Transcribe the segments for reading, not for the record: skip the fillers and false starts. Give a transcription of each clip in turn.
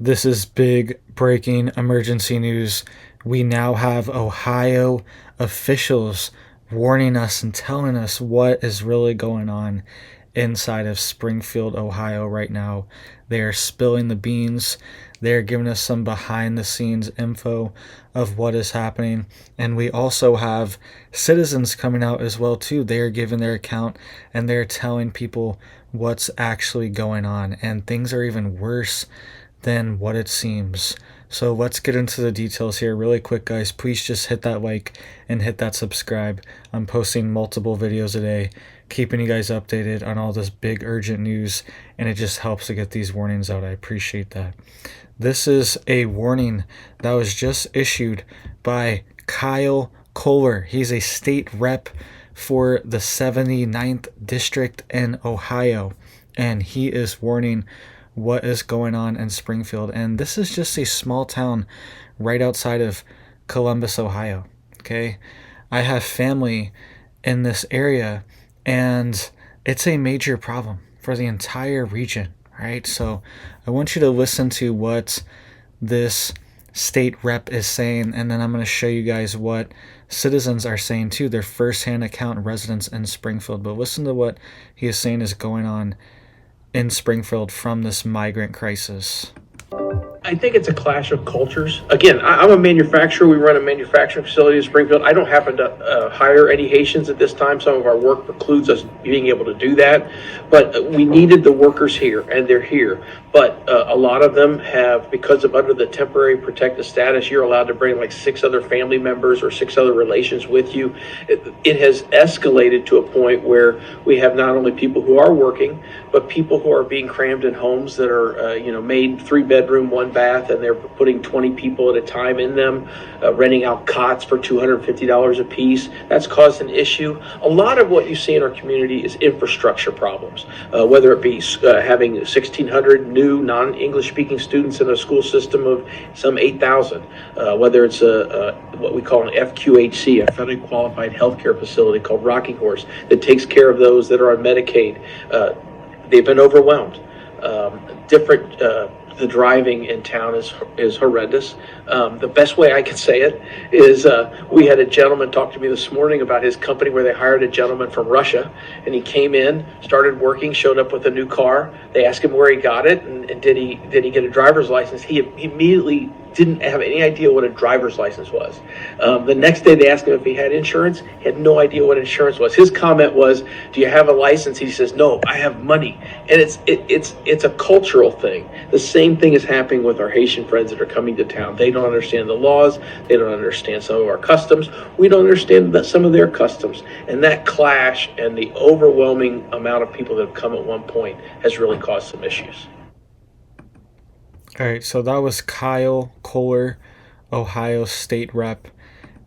This is big breaking emergency news. We now have Ohio officials warning us and telling us what is really going on inside of Springfield, Ohio right now. They are spilling the beans. They are giving us some behind the scenes info of what is happening. And we also have citizens coming out as well too. They are giving their account and they're telling people what's actually going on. And things are even worse than what it seems. So let's get into the details here really quick, guys. Please just hit that like and hit that subscribe. I'm posting multiple videos a day, keeping you guys updated on all this big urgent news, and it just helps to get these warnings out. I appreciate that. This is a warning that was just issued by Kyle Koelher. He's a state rep for the 79th district in Ohio, and he is warning what is going on in Springfield. And this is just a small town right outside of Columbus, Ohio. Okay. I have family in this area, and it's a major problem for the entire region. Right. So I want you to listen to what this state rep is saying, and then I'm going to show you guys what citizens are saying too, their firsthand account residents in Springfield. But listen to what he is saying is going on in Springfield from this migrant crisis. I think it's a clash of cultures. Again, I'm a manufacturer. We run a manufacturing facility in Springfield. I don't happen to hire any Haitians at this time. Some of our work precludes us being able to do that. But we needed the workers here, and they're here. But a lot of them have, because of under the temporary protected status, you're allowed to bring like 6 other family members or 6 other relations with you. It has escalated to a point where we have not only people who are working, but people who are being crammed in homes that are, made 3-bedroom, 1-bath, and they're putting 20 people at a time in them, renting out cots for $250 a piece. That's caused an issue. A lot of what you see in our community is infrastructure problems, whether it be having 1,600 new non-English speaking students in a school system of some 8,000, whether it's what we call an FQHC, a federally qualified healthcare facility called Rocking Horse, that takes care of those that are on Medicaid. They've been overwhelmed. The driving in town is horrendous. The best way I can say it is we had a gentleman talk to me this morning about his company where they hired a gentleman from Russia, and he came in, started working, showed up with a new car. They asked him where he got it, and did he get a driver's license. He immediately didn't have any idea what a driver's license was. The next day they asked him if he had insurance. He had no idea what insurance was. His comment was, "Do you have a license?" He says, "No, I have money." And it's a cultural thing. The same thing is happening with our Haitian friends that are coming to town. They don't understand the laws. They don't understand some of our customs. We don't understand some of their customs. And that clash and the overwhelming amount of people that have come at one point has really caused some issues. All right, so that was Kyle Koelher, Ohio State Rep,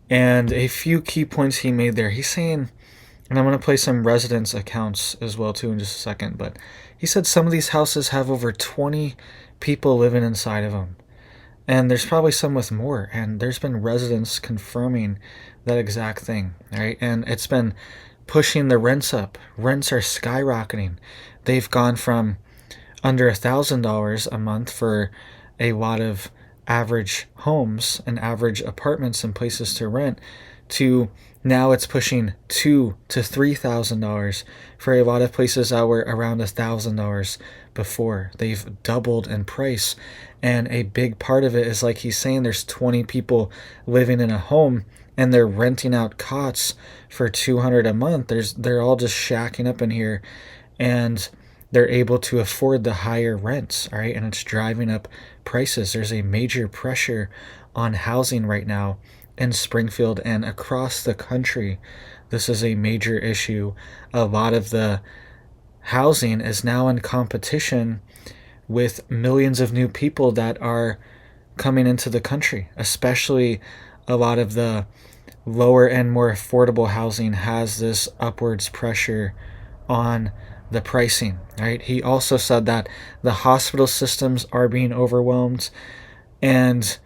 and a few key points he made there. He's saying, and I'm going to play some residents' accounts as well too in just a second, but he said some of these houses have over 20 people living inside of them, and there's probably some with more, and there's been residents confirming that exact thing, right? And it's been pushing the rents up. Rents are skyrocketing. They've gone from under $1,000 a month for a lot of average homes and average apartments and places to rent to now it's pushing $2,000 to $3,000 for a lot of places that were around $1,000 before. They've doubled in price, and a big part of it is, like he's saying, there's 20 people living in a home and they're renting out cots for $200 a month. They're all just shacking up in here, and they're able to afford the higher rents, all right? And it's driving up prices. There's a major pressure on housing right now in Springfield and across the country. This is a major issue. A lot of the housing is now in competition with millions of new people that are coming into the country, especially a lot of the lower and more affordable housing has this upwards pressure on the pricing, right? He also said that the hospital systems are being overwhelmed and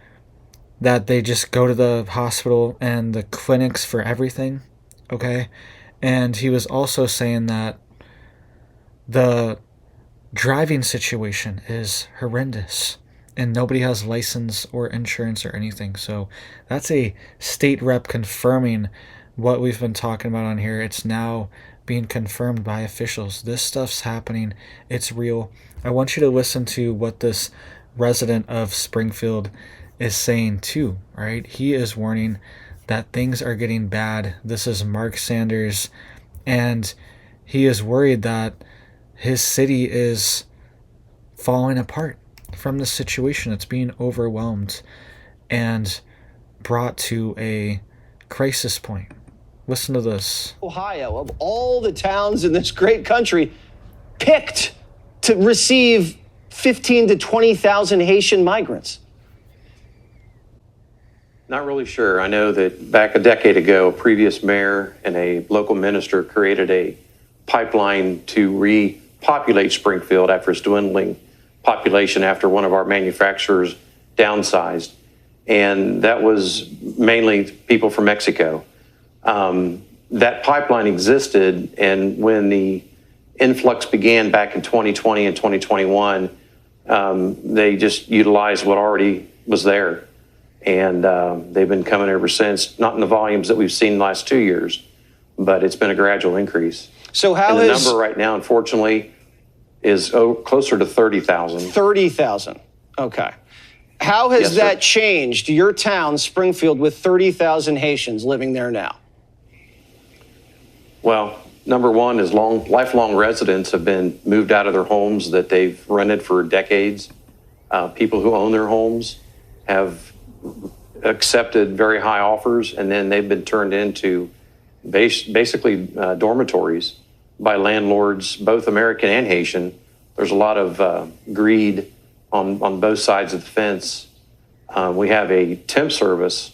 that they just go to the hospital and the clinics for everything, okay? And he was also saying that the driving situation is horrendous. and nobody has license or insurance or anything. So that's a state rep confirming what we've been talking about on here. It's now being confirmed by officials. This stuff's happening. It's real. I want you to listen to what this resident of Springfield is saying too, right? He is warning that things are getting bad. This is Mark Sanders, and he is worried that his city is falling apart from the situation. It's being overwhelmed and brought to a crisis point. Listen to this. Ohio, of all the towns in this great country, picked to receive 15 to 20,000 Haitian migrants. Not really sure. I know that back a decade ago, a previous mayor and a local minister created a pipeline to repopulate Springfield after its dwindling population after one of our manufacturers downsized. And that was mainly people from Mexico. That pipeline existed, and when the influx began back in 2020 and 2021, they just utilized what already was there. And they've been coming ever since, not in the volumes that we've seen the last 2 years, but it's been a gradual increase. So how and the is... number right now, unfortunately, is closer to 30,000. 30,000. Okay. How has that changed your town, Springfield, with 30,000 Haitians living there now? Well, number one is lifelong residents have been moved out of their homes that they've rented for decades. People who own their homes have accepted very high offers, and then they've been turned into basically dormitories by landlords, both American and Haitian. There's a lot of greed on both sides of the fence. We have a temp service,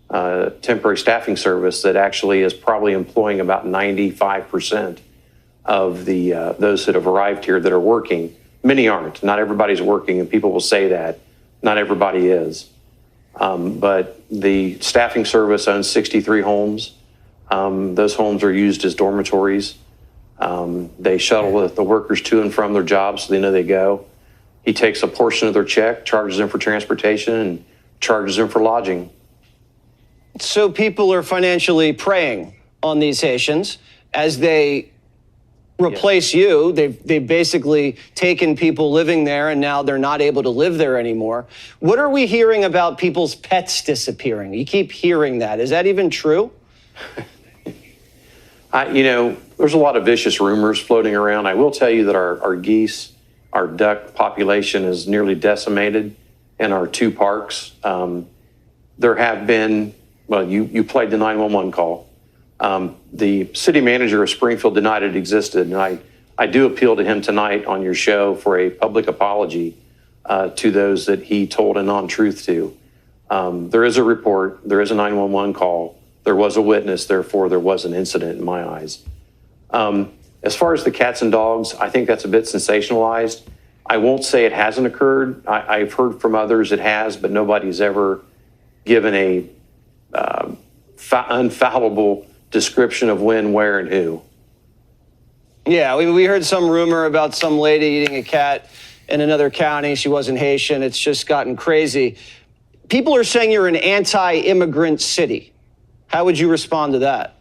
temporary staffing service that actually is probably employing about 95% of the those that have arrived here that are working. Many aren't. Not everybody's working, and people will say that. Not everybody is. But the staffing service owns 63 homes. Those homes are used as dormitories. They shuttle the workers to and from their jobs so they know they go. He takes a portion of their check, charges them for transportation, and charges them for lodging. So people are financially preying on these Haitians as they replace you. They've basically taken people living there, and now they're not able to live there anymore. What are we hearing about people's pets disappearing? You keep hearing that. Is that even true? There's a lot of vicious rumors floating around. I will tell you that our geese, our duck population is nearly decimated in our two parks. There have been, well, you played the 911 call. The city manager of Springfield denied it existed, and I do appeal to him tonight on your show for a public apology to those that he told a non-truth to. There is a report, there is a 911 call, there was a witness, therefore there was an incident in my eyes. As far as the cats and dogs, I think that's a bit sensationalized. I won't say it hasn't occurred. I've heard from others it has, but nobody's ever given a infallible description of when, where, and who. Yeah, we heard some rumor about some lady eating a cat in another county. She wasn't Haitian. It's just gotten crazy. People are saying you're an anti-immigrant city. How would you respond to that?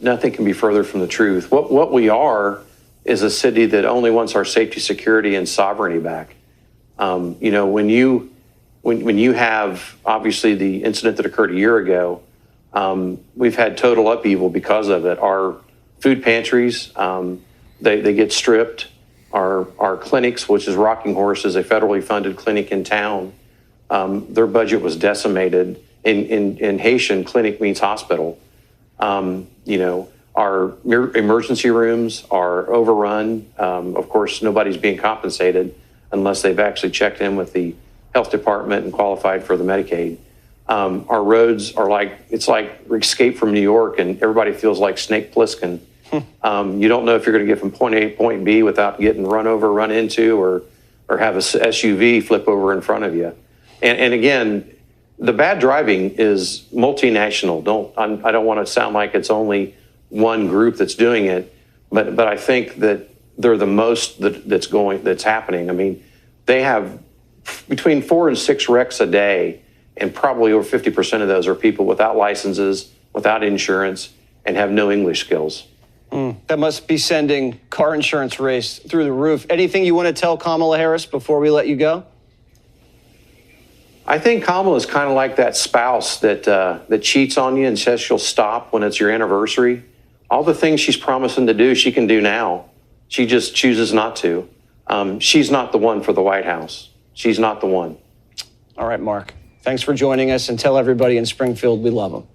Nothing can be further from the truth. What we are is a city that only wants our safety, security, and sovereignty back. When you have obviously the incident that occurred a year ago, we've had total upheaval because of it. Our food pantries, they get stripped. Our clinics, which is Rocking Horse, is a federally funded clinic in town. Their budget was decimated. In Haitian, clinic means hospital. Our emergency rooms are overrun. Of course, nobody's being compensated unless they've actually checked in with the health department and qualified for the Medicaid. Our roads are it's like Escape from New York, and everybody feels like Snake Plissken. You don't know if you're going to get from point A to point B without getting run over, run into, or have a SUV flip over in front of you. And again, the bad driving is multinational. I don't want to sound like it's only one group that's doing it, but I think that they're the most that's happening. I mean, they have between 4 and 6 wrecks a day, and probably over 50% of those are people without licenses, without insurance, and have no English skills. That must be sending car insurance rates through the roof. Anything you want to tell Kamala Harris before we let you go? I think Kamala is kind of like that spouse that cheats on you and says she'll stop when it's your anniversary. All the things she's promising to do, she can do now. She just chooses not to. She's not the one for the White House. She's not the one. All right, Mark. Thanks for joining us, and tell everybody in Springfield we love them.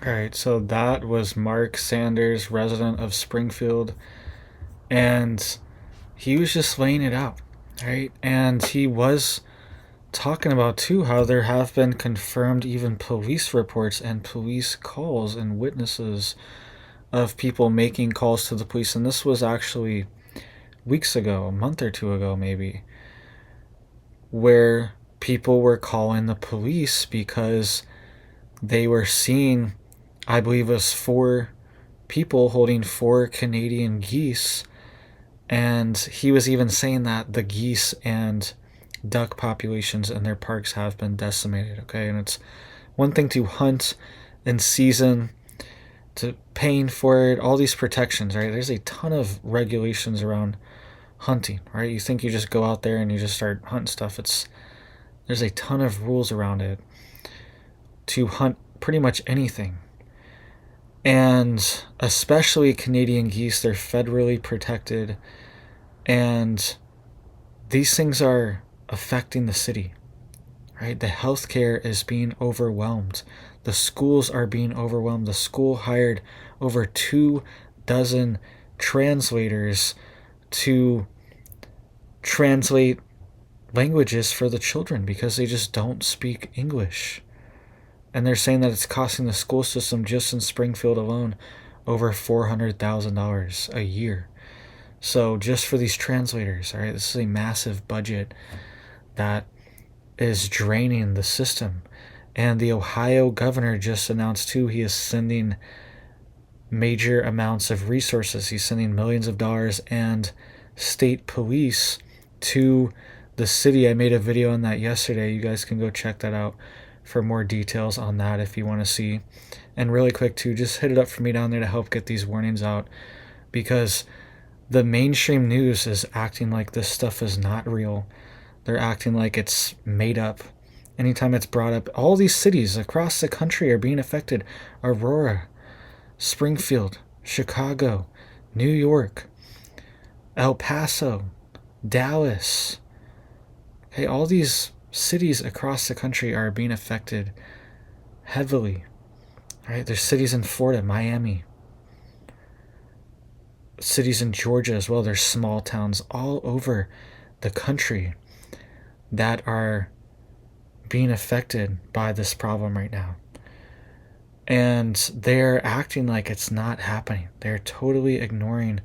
All right, so that was Mark Sanders, resident of Springfield, and he was just laying it out, right? And he was talking about, too, how there have been confirmed even police reports and police calls and witnesses of people making calls to the police. And this was actually weeks ago, a month or two ago maybe, where people were calling the police because they were seeing, I believe it was 4 people holding 4 Canadian geese. And he was even saying that the geese and duck populations in their parks have been decimated, okay? And it's one thing to hunt in season, to paying for it, all these protections, right? There's a ton of regulations around hunting, right? You think you just go out there and you just start hunting stuff. There's a ton of rules around it to hunt pretty much anything. And especially Canadian geese, they're federally protected, and these things are affecting the city, right? The healthcare is being overwhelmed. The schools are being overwhelmed. The school hired over 24 translators to translate languages for the children because they just don't speak English. And they're saying that it's costing the school system just in Springfield alone over $400,000 a year. So just for these translators, all right, this is a massive budget that is draining the system. And the Ohio governor just announced, too, he is sending major amounts of resources. He's sending millions of dollars and state police to the city. I made a video on that yesterday. You guys can go check that out for more details on that if you want to see. And really quick, too, just hit it up for me down there to help get these warnings out, because the mainstream news is acting like this stuff is not real. They're acting like it's made up. Anytime it's brought up, all these cities across the country are being affected. Aurora, Springfield, Chicago, New York, El Paso, Dallas. Hey, all these cities across the country are being affected heavily. Right? There's cities in Florida, Miami, cities in Georgia as well. There's small towns all over the country that are being affected by this problem right now. And they're acting like it's not happening. They're totally ignoring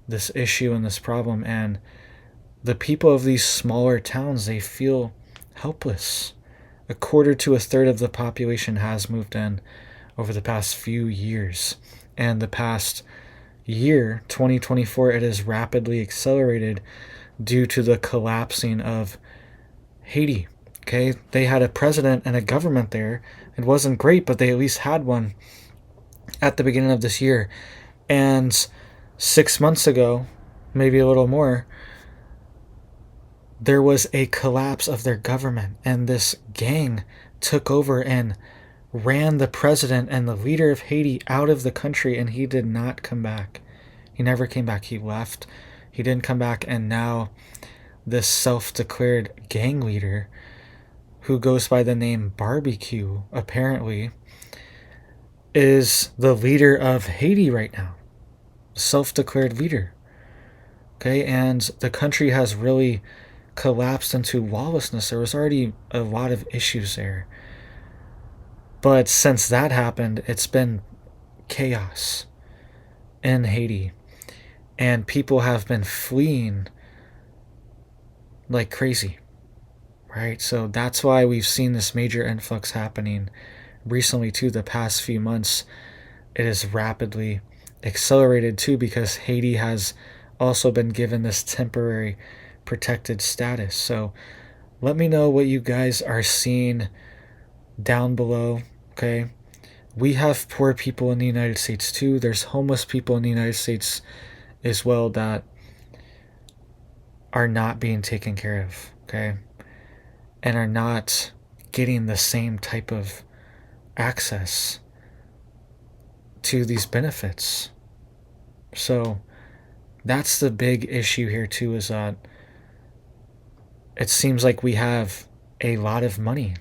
this issue and this problem. And the people of these smaller towns, they feel helpless. 1/4 to 1/3 of the population has moved in over the past few years. And the past year, 2024, it has rapidly accelerated due to the collapsing of Haiti. Okay, they had a president and a government there. It wasn't great, but they at least had one at the beginning of this year. And 6 months ago, maybe a little more, there was a collapse of their government, and this gang took over and ran the president and the leader of Haiti out of the country, and he did not come back. He never came back. He left. He didn't come back, and now this self-declared gang leader, who goes by the name Barbecue, apparently, is the leader of Haiti right now. Self-declared leader. Okay, and the country has really collapsed into lawlessness. There was already a lot of issues there. But since that happened, it's been chaos in Haiti. And people have been fleeing like crazy. Right? So that's why we've seen this major influx happening recently too. The past few months, it has rapidly accelerated too, because Haiti has also been given this temporary protected status. So let me know what you guys are seeing down below, okay? We have poor people in the United States too. There's homeless people in the United States as well that are not being taken care of, okay? And are not getting the same type of access to these benefits. So that's the big issue here too, is that it seems like we have a lot of money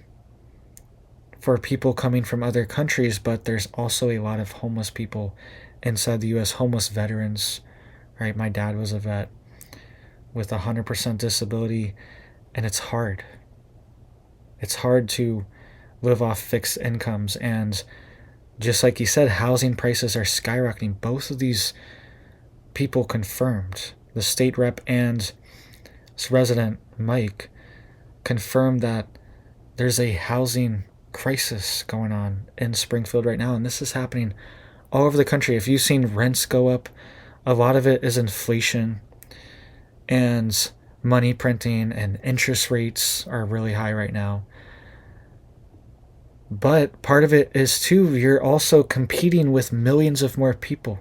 for people coming from other countries, but there's also a lot of homeless people inside the US, homeless veterans, right? My dad was a vet with 100% disability, and it's hard. It's hard to live off fixed incomes, and just like you said, housing prices are skyrocketing. Both of these people confirmed, the state rep and resident Mike confirmed, that there's a housing crisis going on in Springfield right now, and this is happening all over the country. If you've seen rents go up, a lot of it is inflation and money printing, and interest rates are really high right now. But part of it is too, you're also competing with millions of more people.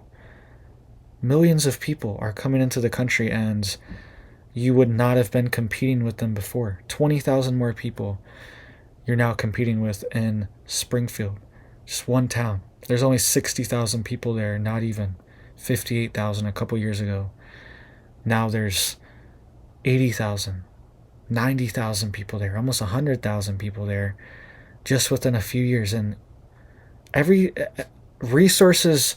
Millions of people are coming into the country, and you would not have been competing with them before. 20,000 more people you're now competing with in Springfield, just one town. There's only 60,000 people there, not even 58,000 a couple years ago. Now there's 80,000, 90,000 people there, almost 100,000 people there, just within a few years. And every resources,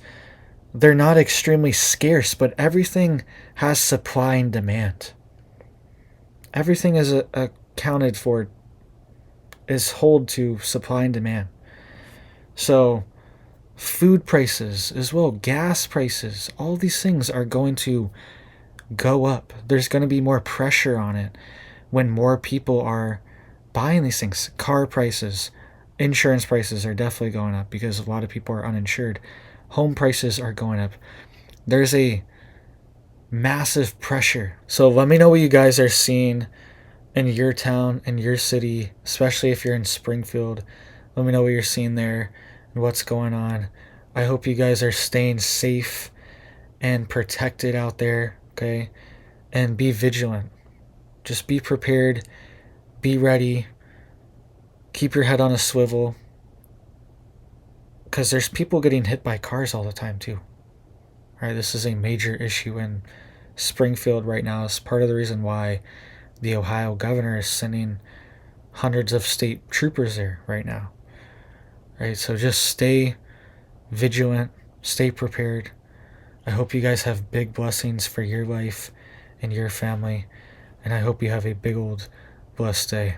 they're not extremely scarce, but everything has supply and demand. Everything is accounted for, is hold to supply and demand. So food prices as well, gas prices, all these things are going to go up. There's going to be more pressure on it when more people are buying these things. Car prices, insurance prices are definitely going up because a lot of people are uninsured. Home prices are going up. There's a massive pressure. So let me know what you guys are seeing in your town, in your city, especially if you're in Springfield. Let me know what you're seeing there and what's going on. I hope you guys are staying safe and protected out there, okay? And be vigilant. Just be prepared, be ready, keep your head on a swivel, because there's people getting hit by cars all the time too. All right, this is a major issue in Springfield right now. It's part of the reason why the Ohio governor is sending hundreds of state troopers there right now. Right, so just stay vigilant, stay prepared. I hope you guys have big blessings for your life and your family, and I hope you have a big old blessed day.